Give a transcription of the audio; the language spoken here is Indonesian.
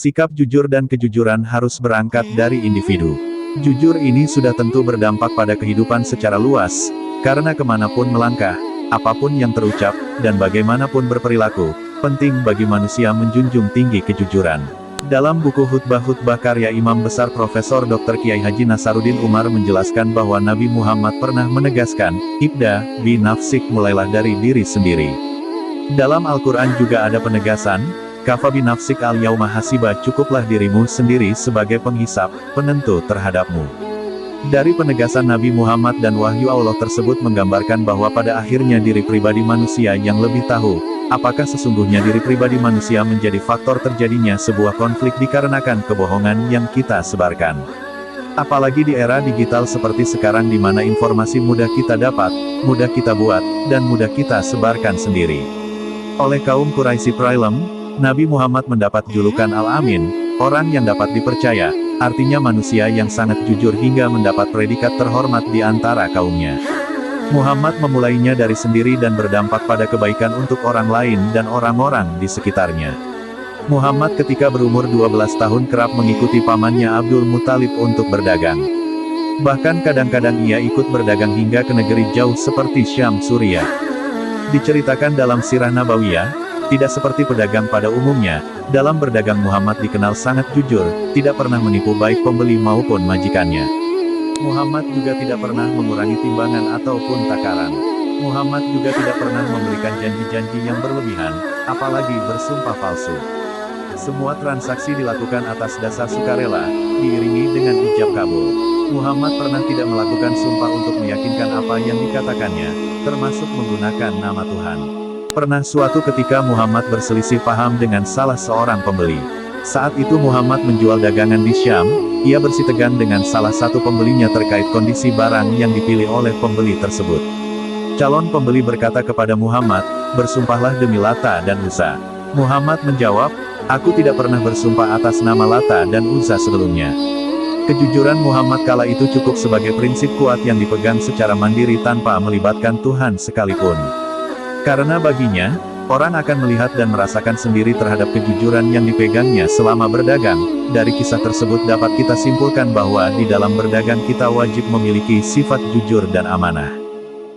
Sikap jujur dan kejujuran harus berangkat dari individu. Jujur ini sudah tentu berdampak pada kehidupan secara luas, karena kemanapun melangkah, apapun yang terucap, dan bagaimanapun berperilaku, penting bagi manusia menjunjung tinggi kejujuran. Dalam buku Khutbah-Khutbah karya Imam Besar Profesor Dr. Kiai Haji Nasaruddin Umar menjelaskan bahwa Nabi Muhammad pernah menegaskan, "Ibda, bi nafsik, mulailah dari diri sendiri." Dalam Al-Quran juga ada penegasan, "Kafa bi nafsik al-yauma hasiba, cukuplah dirimu sendiri sebagai penghisap, penentu terhadapmu." Dari penegasan Nabi Muhammad dan wahyu Allah tersebut menggambarkan bahwa pada akhirnya diri pribadi manusia yang lebih tahu, apakah sesungguhnya diri pribadi manusia menjadi faktor terjadinya sebuah konflik dikarenakan kebohongan yang kita sebarkan. Apalagi di era digital seperti sekarang di mana informasi mudah kita dapat, mudah kita buat, dan mudah kita sebarkan sendiri. Oleh kaum Quraisy Prailem, Nabi Muhammad mendapat julukan Al-Amin, orang yang dapat dipercaya, artinya manusia yang sangat jujur hingga mendapat predikat terhormat di antara kaumnya. Muhammad memulainya dari sendiri dan berdampak pada kebaikan untuk orang lain dan orang-orang di sekitarnya. Muhammad ketika berumur 12 tahun kerap mengikuti pamannya Abdul Muthalib untuk berdagang. Bahkan kadang-kadang ia ikut berdagang hingga ke negeri jauh seperti Syam, Suriah. Diceritakan dalam Sirah Nabawiyah, tidak seperti pedagang pada umumnya, dalam berdagang Muhammad dikenal sangat jujur, tidak pernah menipu baik pembeli maupun majikannya. Muhammad juga tidak pernah mengurangi timbangan ataupun takaran. Muhammad juga tidak pernah memberikan janji-janji yang berlebihan, apalagi bersumpah palsu. Semua transaksi dilakukan atas dasar sukarela, diiringi dengan ijab kabul. Muhammad pernah tidak melakukan sumpah untuk meyakinkan apa yang dikatakannya, termasuk menggunakan nama Tuhan. Pernah suatu ketika Muhammad berselisih paham dengan salah seorang pembeli. Saat itu Muhammad menjual dagangan di Syam, ia bersitegang dengan salah satu pembelinya terkait kondisi barang yang dipilih oleh pembeli tersebut. Calon pembeli berkata kepada Muhammad, "Bersumpahlah demi Lata dan Uzza." Muhammad menjawab, "Aku tidak pernah bersumpah atas nama Lata dan Uzza sebelumnya." Kejujuran Muhammad kala itu cukup sebagai prinsip kuat yang dipegang secara mandiri tanpa melibatkan Tuhan sekalipun. Karena baginya, orang akan melihat dan merasakan sendiri terhadap kejujuran yang dipegangnya selama berdagang. Dari kisah tersebut dapat kita simpulkan bahwa di dalam berdagang kita wajib memiliki sifat jujur dan amanah.